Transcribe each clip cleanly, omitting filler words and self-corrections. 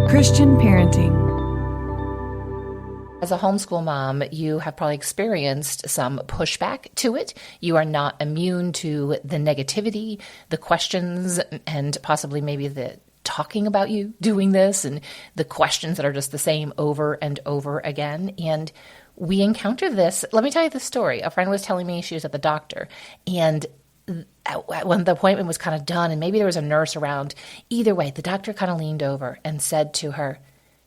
Christian parenting. As a homeschool mom, you have probably experienced some pushback to it. You are not immune to the negativity, the questions, and possibly maybe the talking about you doing this and the questions that are just the same over and over again. And we encounter this. Let me tell you the story. A friend was telling me she was at the doctor, and when the appointment was kind of done and maybe there was a nurse around, either way, the doctor kind of leaned over and said to her,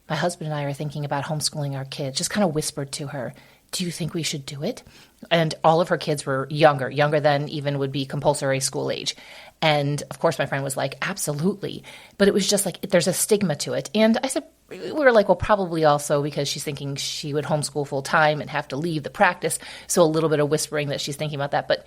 "My husband and I are thinking about homeschooling our kids," just kind of whispered to her, "Do you think we should do it?" And all of her kids were younger than even would be compulsory school age. And of course, my friend was like, absolutely. But it was just like, there's a stigma to it. And I said, we were like, well, probably also because she's thinking she would homeschool full time and have to leave the practice. So a little bit of whispering that she's thinking about that. But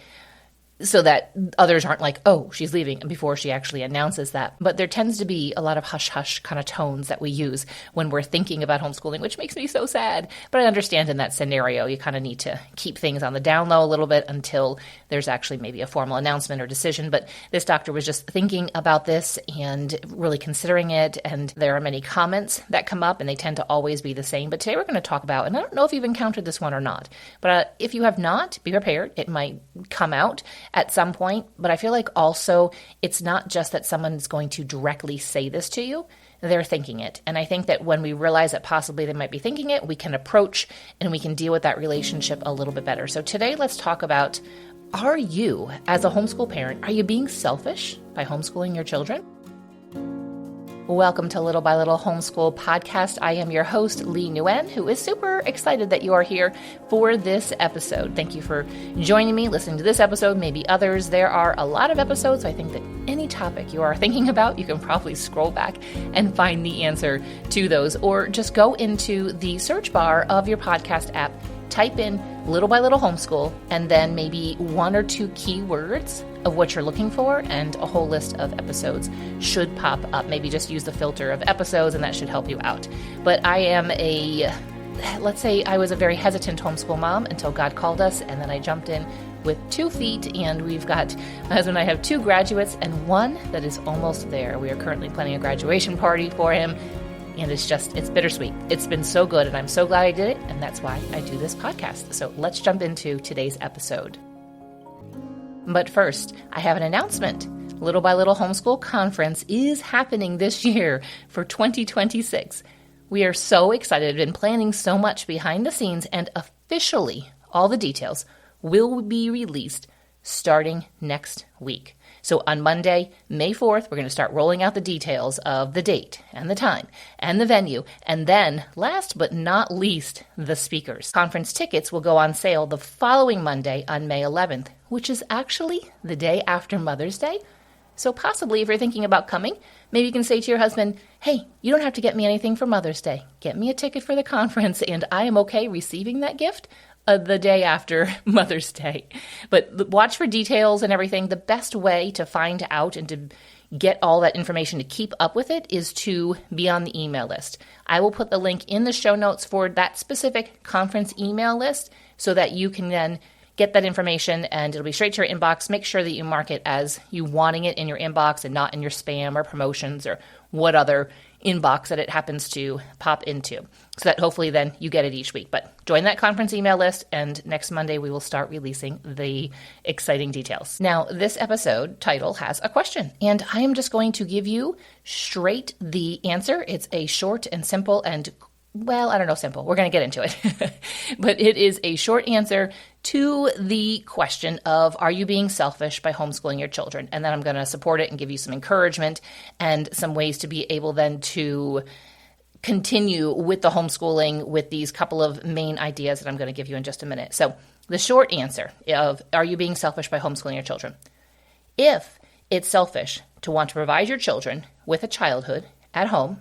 so that others aren't like, oh, she's leaving before she actually announces that. But there tends to be a lot of hush-hush kind of tones that we use when we're thinking about homeschooling, which makes me so sad. But I understand in that scenario, you kind of need to keep things on the down low a little bit until there's actually maybe a formal announcement or decision. But this doctor was just thinking about this and really considering it. And there are many comments that come up, and they tend to always be the same. But today we're going to talk about, and I don't know if you've encountered this one or not, but if you have not, be prepared. It might come out at some point, but I feel like also it's not just that someone's going to directly say this to you, they're thinking it. And I think that when we realize that possibly they might be thinking it, we can approach and we can deal with that relationship a little bit better. So today let's talk about, are you, as a homeschool parent, are you being selfish by homeschooling your children? Welcome to Little by Little Homeschool Podcast. I am your host, Leigh Nguyen, who is super excited that you are here for this episode. Thank you for joining me, listening to this episode, maybe others. There are a lot of episodes. So I think that any topic you are thinking about, you can probably scroll back and find the answer to those, or just go into the search bar of your podcast app, type in Little by Little Homeschool, and then maybe one or two keywords of what you're looking for, and a whole list of episodes should pop up. Maybe just use the filter of episodes, and that should help you out. But I am let's say I was a very hesitant homeschool mom until God called us, and then I jumped in with 2 feet, and we've got, my husband and I have 2 graduates and one that is almost there. We are currently planning a graduation party for him, and it's bittersweet. It's been so good, and I'm so glad I did it, and that's why I do this podcast. So let's jump into today's episode. But first, I have an announcement. Little by Little Homeschool Conference is happening this year for 2026. We are so excited and planning so much behind the scenes, and officially all the details will be released starting next week. So on Monday, May 4th, we're going to start rolling out the details of the date and the time and the venue. And then, last but not least, the speakers. Conference tickets will go on sale the following Monday on May 11th, which is actually the day after Mother's Day. So possibly if you're thinking about coming, maybe you can say to your husband, hey, you don't have to get me anything for Mother's Day. Get me a ticket for the conference, and I am okay receiving that gift the day after Mother's Day. But watch for details and everything. The best way to find out and to get all that information to keep up with it is to be on the email list. I will put the link in the show notes for that specific conference email list so that you can then get that information and it'll be straight to your inbox. Make sure that you mark it as you wanting it in your inbox and not in your spam or promotions or what other inbox that it happens to pop into, so that hopefully then you get it each week. But join that conference email list, and next Monday we will start releasing the exciting details. Now, this episode title has a question, and I am just going to give you straight the answer. It's a short and simple and, well, I don't know, simple. We're going to get into it. But it is a short answer to the question of, are you being selfish by homeschooling your children? And then I'm going to support it and give you some encouragement and some ways to be able then to continue with the homeschooling with these couple of main ideas that I'm going to give you in just a minute. So the short answer of, are you being selfish by homeschooling your children? If it's selfish to want to provide your children with a childhood at home,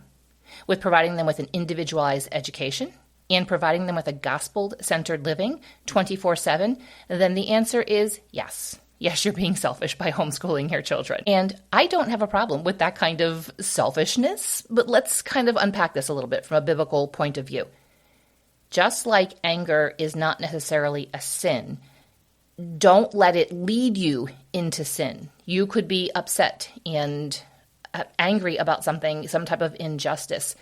with providing them with an individualized education, and providing them with a gospel-centered living 24/7, then the answer is yes. Yes, you're being selfish by homeschooling your children. And I don't have a problem with that kind of selfishness, but let's kind of unpack this a little bit from a biblical point of view. Just like anger is not necessarily a sin, don't let it lead you into sin. You could be upset and angry about something, some type of injustice.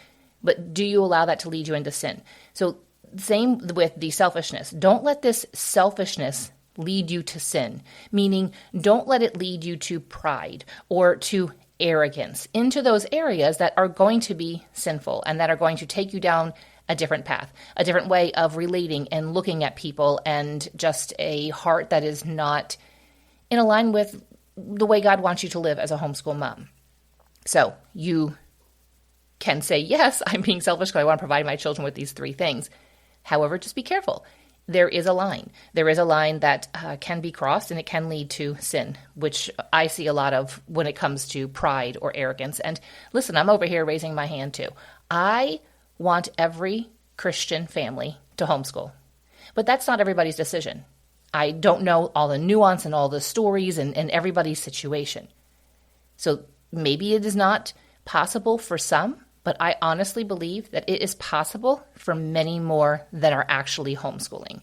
But do you allow that to lead you into sin? So same with the selfishness. Don't let this selfishness lead you to sin, meaning don't let it lead you to pride or to arrogance, into those areas that are going to be sinful and that are going to take you down a different path, a different way of relating and looking at people, and just a heart that is not in line with the way God wants you to live as a homeschool mom. So you can say, yes, I'm being selfish because I want to provide my children with these three things. However, just be careful. There is a line. There is a line that can be crossed, and it can lead to sin, which I see a lot of when it comes to pride or arrogance. And listen, I'm over here raising my hand too. I want every Christian family to homeschool, but that's not everybody's decision. I don't know all the nuance and all the stories and everybody's situation. So maybe it is not possible for some, but I honestly believe that it is possible for many more that are actually homeschooling.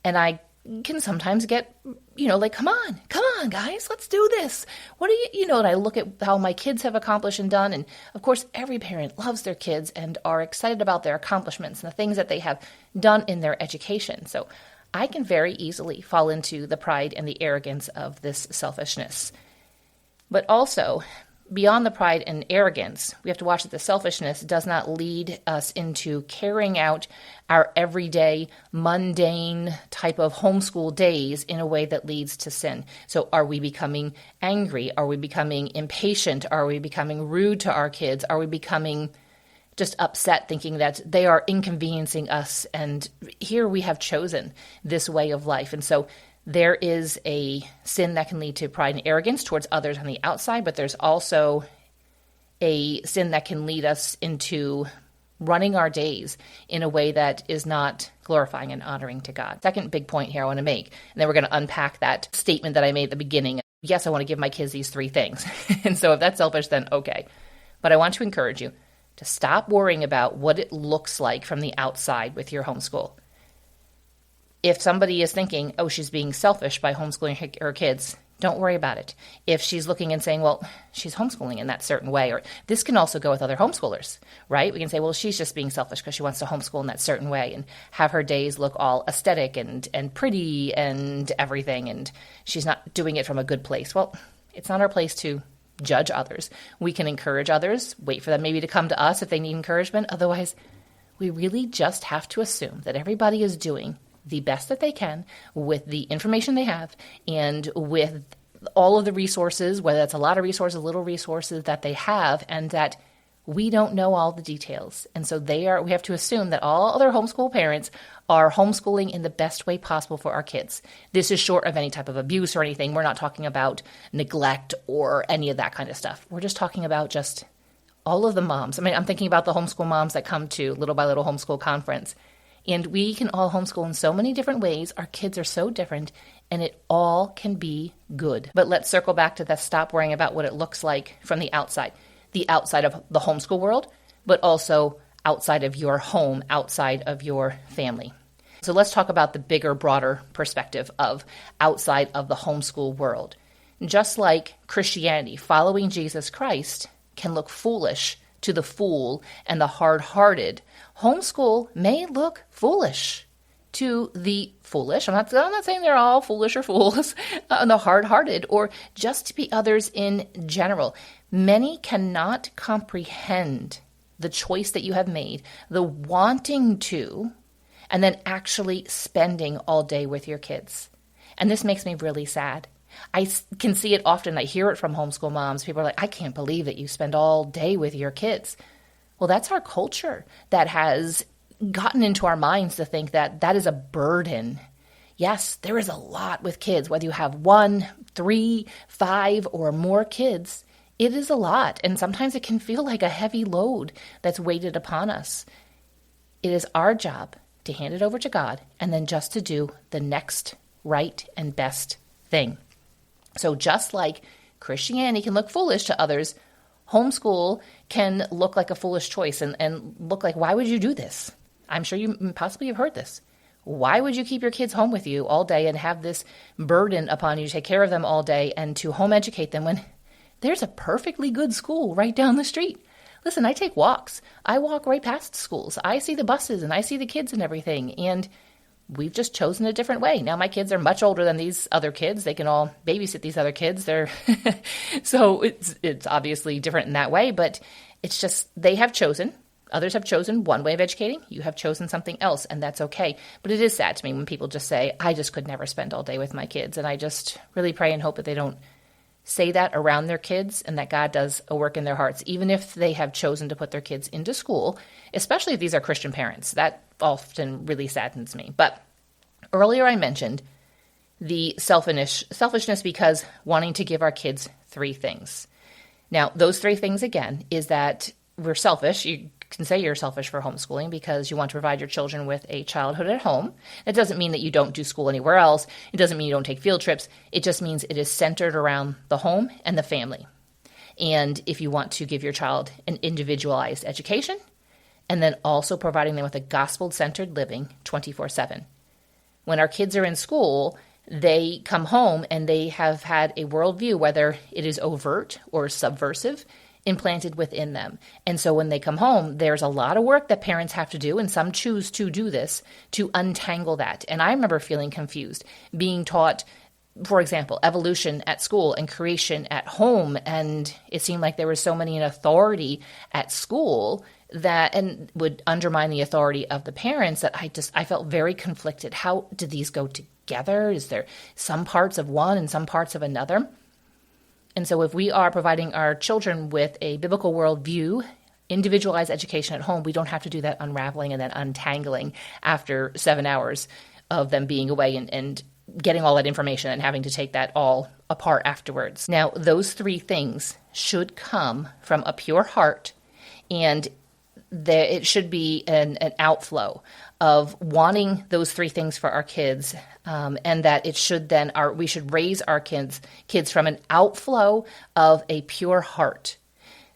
And I can sometimes get, like, come on, guys, let's do this. What do and I look at how my kids have accomplished and done. And of course, every parent loves their kids and are excited about their accomplishments and the things that they have done in their education. So I can very easily fall into the pride and the arrogance of this selfishness. But also, beyond the pride and arrogance, we have to watch that the selfishness does not lead us into carrying out our everyday, mundane type of homeschool days in a way that leads to sin. So are we becoming angry? Are we becoming impatient? Are we becoming rude to our kids? Are we becoming just upset, thinking that they are inconveniencing us? And here we have chosen this way of life. And so there is a sin that can lead to pride and arrogance towards others on the outside, but there's also a sin that can lead us into running our days in a way that is not glorifying and honoring to God. Second big point here I want to make, and then we're going to unpack that statement that I made at the beginning. Yes, I want to give my kids these three things. And so if that's selfish, then okay. But I want to encourage you to stop worrying about what it looks like from the outside with your homeschool. If somebody is thinking, oh, she's being selfish by homeschooling her kids, don't worry about it. If she's looking and saying, well, she's homeschooling in that certain way, or this can also go with other homeschoolers, right? We can say, well, she's just being selfish because she wants to homeschool in that certain way and have her days look all aesthetic and pretty and everything, and she's not doing it from a good place. Well, it's not our place to judge others. We can encourage others, wait for them maybe to come to us if they need encouragement. Otherwise, we really just have to assume that everybody is doing the best that they can with the information they have and with all of the resources, whether that's a lot of resources, little resources that they have, and that we don't know all the details. And so we have to assume that all other homeschool parents are homeschooling in the best way possible for our kids. This is short of any type of abuse or anything. We're not talking about neglect or any of that kind of stuff. We're just talking about just all of the moms. I mean, I'm thinking about the homeschool moms that come to Little by Little Homeschool Conference. And we can all homeschool in so many different ways. Our kids are so different, and it all can be good. But let's circle back to that. Stop worrying about what it looks like from the outside of the homeschool world, but also outside of your home, outside of your family. So let's talk about the bigger, broader perspective of outside of the homeschool world. Just like Christianity, following Jesus Christ can look foolish to the fool and the hard-hearted, homeschool may look foolish to the foolish. I'm not saying they're all foolish or fools, the hard-hearted, or just to be others in general. Many cannot comprehend the choice that you have made, the wanting to, and then actually spending all day with your kids. And this makes me really sad. I can see it often. I hear it from homeschool moms. People are like, I can't believe that you spend all day with your kids. Well, that's our culture that has gotten into our minds to think that that is a burden. Yes, there is a lot with kids. Whether you have 1, 3, 5, or more kids, it is a lot. And sometimes it can feel like a heavy load that's weighted upon us. It is our job to hand it over to God and then just to do the next right and best thing. So just like Christianity can look foolish to others, homeschool can look like a foolish choice and look like, why would you do this? I'm sure you possibly have heard this. Why would you keep your kids home with you all day and have this burden upon you to take care of them all day and to home educate them when there's a perfectly good school right down the street? Listen, I take walks. I walk right past schools. I see the buses and I see the kids and everything. And we've just chosen a different way. Now my kids are much older than these other kids. They can all babysit these other kids. So it's obviously different in that way, but it's just they have chosen. Others have chosen one way of educating. You have chosen something else, and that's okay. But it is sad to me when people just say, I just could never spend all day with my kids. And I just really pray and hope that they don't say that around their kids and that God does a work in their hearts, even if they have chosen to put their kids into school, especially if these are Christian parents. That often really saddens me. But earlier I mentioned the selfishness because wanting to give our kids 3 things. Now, those 3 things, again, is that we're selfish. You can say you're selfish for homeschooling because you want to provide your children with a childhood at home. It doesn't mean that you don't do school anywhere else. It doesn't mean you don't take field trips. It just means it is centered around the home and the family. And if you want to give your child an individualized education, and then also providing them with a gospel-centered living 24/7. When our kids are in school, they come home and they have had a worldview, whether it is overt or subversive, implanted within them. And so when they come home, there's a lot of work that parents have to do, and some choose to do this, to untangle that. And I remember feeling confused, being taught, for example, evolution at school and creation at home, and it seemed like there was so many in authority at school that and would undermine the authority of the parents that I felt very conflicted. How do these go together? Is there some parts of one and some parts of another? And so if we are providing our children with a biblical worldview, individualized education at home, we don't have to do that unraveling and then untangling after 7 hours of them being away and getting all that information and having to take that all apart afterwards. Now, those 3 things should come from a pure heart, and it should be an outflow of wanting those 3 things for our kids, and that it should then we should raise our kids from an outflow of a pure heart,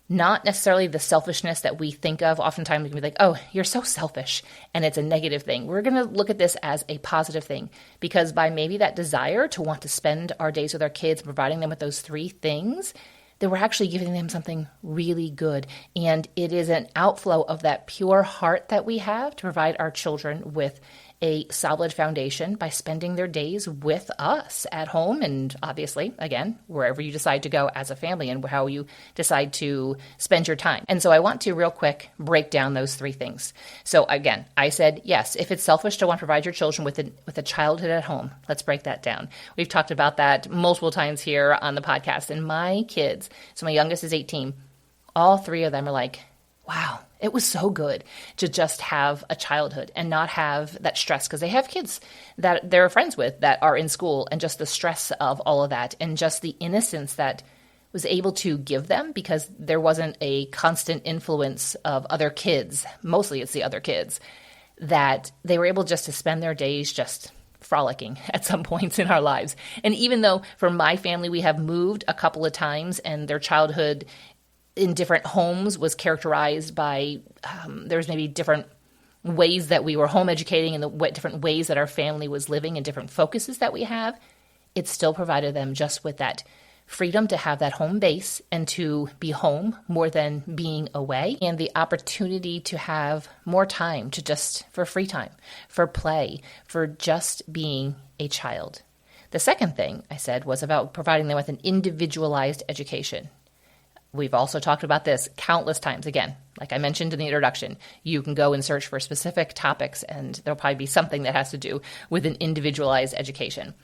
not necessarily the selfishness that we think of. Oftentimes we can be like, oh, you're so selfish, and it's a negative thing. We're going to look at this as a positive thing, because by maybe that desire to want to spend our days with our kids, providing them with those 3 things, that we're actually giving them something really good. And it is an outflow of that pure heart that we have to provide our children with a solid foundation by spending their days with us at home, and obviously, again, wherever you decide to go as a family and how you decide to spend your time. And so I want to real quick break down those 3 things. So again, I said, yes, if it's selfish to want to provide your children with a childhood at home, let's break that down. We've talked about that multiple times here on the podcast. And my kids, so my youngest is 18, all 3 of them are like, wow, it was so good to just have a childhood and not have that stress, because they have kids that they're friends with that are in school, and just the stress of all of that and just the innocence that was able to give them because there wasn't a constant influence of other kids. Mostly it's the other kids, that they were able just to spend their days just frolicking at some points in our lives. And even though for my family, we have moved a couple of times and their childhood in different homes was characterized by, there's maybe different ways that we were home educating and the different ways that our family was living and different focuses that we have, it still provided them just with that freedom to have that home base and to be home more than being away, and the opportunity to have more time for free time, for play, for just being a child. The second thing I said was about providing them with an individualized education. We've also talked about this countless times. Again, like I mentioned in the introduction, you can go and search for specific topics, and there'll probably be something that has to do with an individualized education.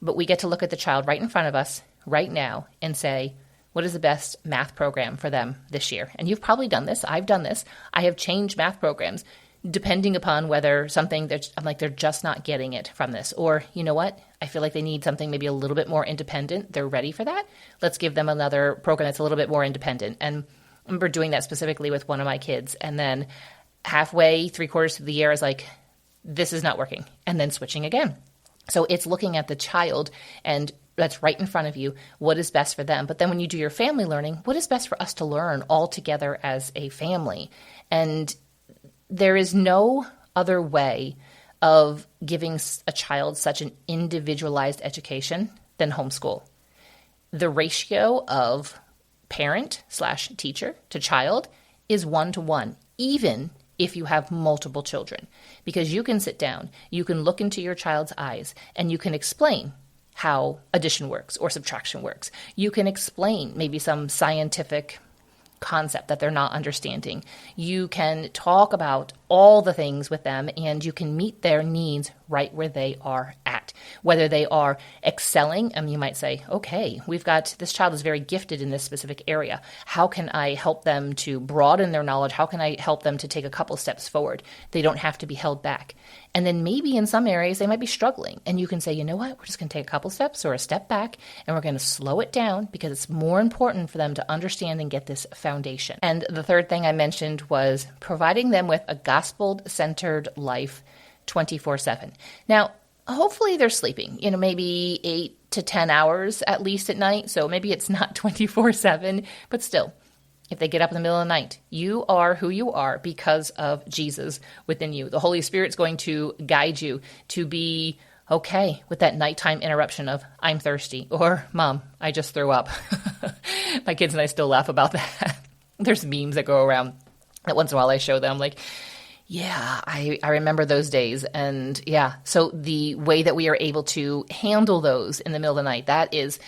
But we get to look at the child right in front of us right now and say, what is the best math program for them this year? And you've probably done this. I've done this. I have changed math programs depending upon whether I'm like, they're just not getting it from this. Or, you know what? I feel like they need something maybe a little bit more independent. They're ready for that. Let's give them another program that's a little bit more independent. And I remember doing that specifically with one of my kids. And then halfway, 3/4 through the year, I was like, this is not working. And then switching again. So it's looking at the child, and that's right in front of you, what is best for them. But then when you do your family learning, what is best for us to learn all together as a family? And there is no other way of giving a child such an individualized education than homeschool. The ratio of parent/teacher to child is one-to-one, even if you have multiple children, because you can sit down, you can look into your child's eyes, and you can explain how addition works or subtraction works. You can explain maybe some scientific concept that they're not understanding. You can talk about all the things with them, and you can meet their needs right where they are at. Whether they are excelling, you might say, okay, this child is very gifted in this specific area. How can I help them to broaden their knowledge? How can I help them to take a couple steps forward? They don't have to be held back. And then maybe in some areas they might be struggling, and you can say, you know what, we're just going to take a couple steps or a step back, and we're going to slow it down because it's more important for them to understand and get this foundation. And the third thing I mentioned was providing them with a gospel-centered life 24/7. Now, hopefully they're sleeping, maybe 8 to 10 hours at least at night. So maybe it's not 24/7, but still, if they get up in the middle of the night, you are who you are because of Jesus within you. The Holy Spirit's going to guide you to be okay with that nighttime interruption of, I'm thirsty, or Mom, I just threw up. My kids and I still laugh about that. There's memes that go around that once in a while I show them, like, yeah, I remember those days. And yeah, so the way that we are able to handle those in the middle of the night, that is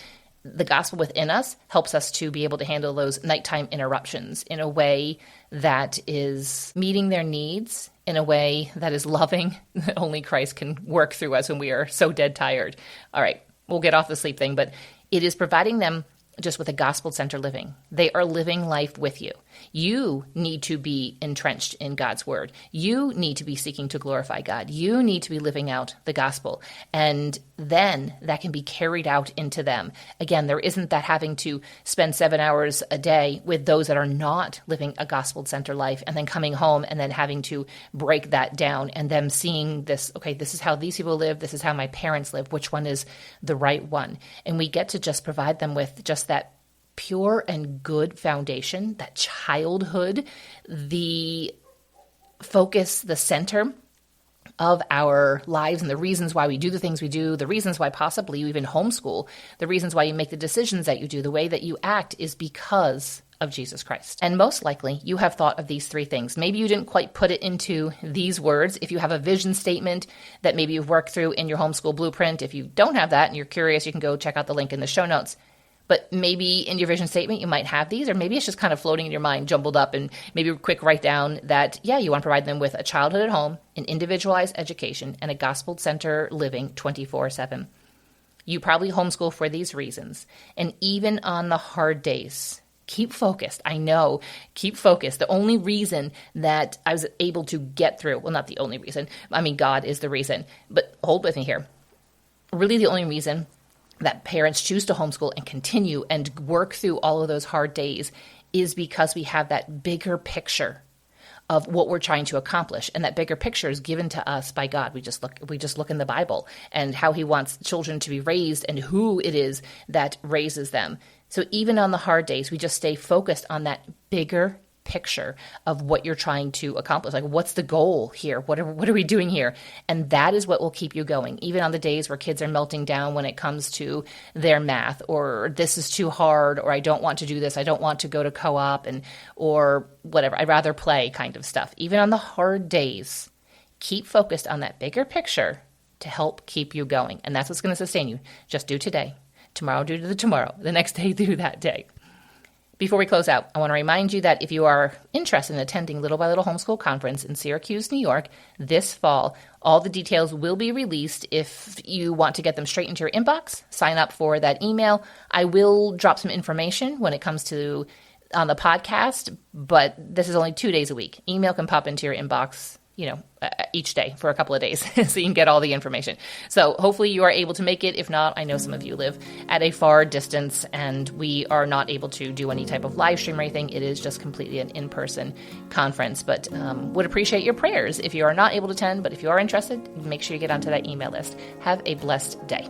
the gospel within us helps us to be able to handle those nighttime interruptions in a way that is meeting their needs, in a way that is loving, that only Christ can work through us when we are so dead tired. All right, we'll get off the sleep thing, but it is providing them just with a gospel-centered living. They are living life with you. You need to be entrenched in God's word. You need to be seeking to glorify God. You need to be living out the gospel. And then that can be carried out into them. Again, there isn't that having to spend 7 hours a day with those that are not living a gospel-centered life and then coming home and then having to break that down and them seeing this, okay, this is how these people live. This is how my parents live. Which one is the right one? And we get to just provide them with just that pure and good foundation, that childhood, the focus, the center of our lives and the reasons why we do the things we do, the reasons why possibly you even homeschool, the reasons why you make the decisions that you do, the way that you act is because of Jesus Christ. And most likely you have thought of these three things. Maybe you didn't quite put it into these words. If you have a vision statement that maybe you've worked through in your homeschool blueprint, if you don't have that and you're curious, you can go check out the link in the show notes. But maybe in your vision statement, you might have these, or maybe it's just kind of floating in your mind, jumbled up, and maybe a quick write down that, yeah, you want to provide them with a childhood at home, an individualized education, and a gospel-centered living 24/7. You probably homeschool for these reasons. And even on the hard days, keep focused. I know, keep focused. The only reason that I was able to get through, well, not the only reason, God is the reason, but hold with me here. Really the only reason that parents choose to homeschool and continue and work through all of those hard days is because we have that bigger picture of what we're trying to accomplish. And that bigger picture is given to us by God. We just look in the Bible and how he wants children to be raised and who it is that raises them. So even on the hard days, we just stay focused on that bigger picture of what you're trying to accomplish. Like, what's the goal here? What are we doing here? And that is what will keep you going. Even on the days where kids are melting down when it comes to their math, or this is too hard, or I don't want to do this. I don't want to go to co-op or whatever. I'd rather play kind of stuff. Even on the hard days, keep focused on that bigger picture to help keep you going. And that's what's going to sustain you. Just do today. Tomorrow, do the tomorrow. The next day, do that day. Before we close out, I want to remind you that if you are interested in attending Little by Little Homeschool Conference in Syracuse, New York, this fall, all the details will be released. If you want to get them straight into your inbox, sign up for that email. I will drop some information when it comes to on the podcast, but this is only 2 days a week. Email can pop into your inbox, each day for a couple of days so you can get all the information. So hopefully you are able to make it. If not, I know some of you live at a far distance and we are not able to do any type of live stream or anything. It is just completely an in-person conference, but would appreciate your prayers if you are not able to attend. But if you are interested, make sure you get onto that email list. Have a blessed day.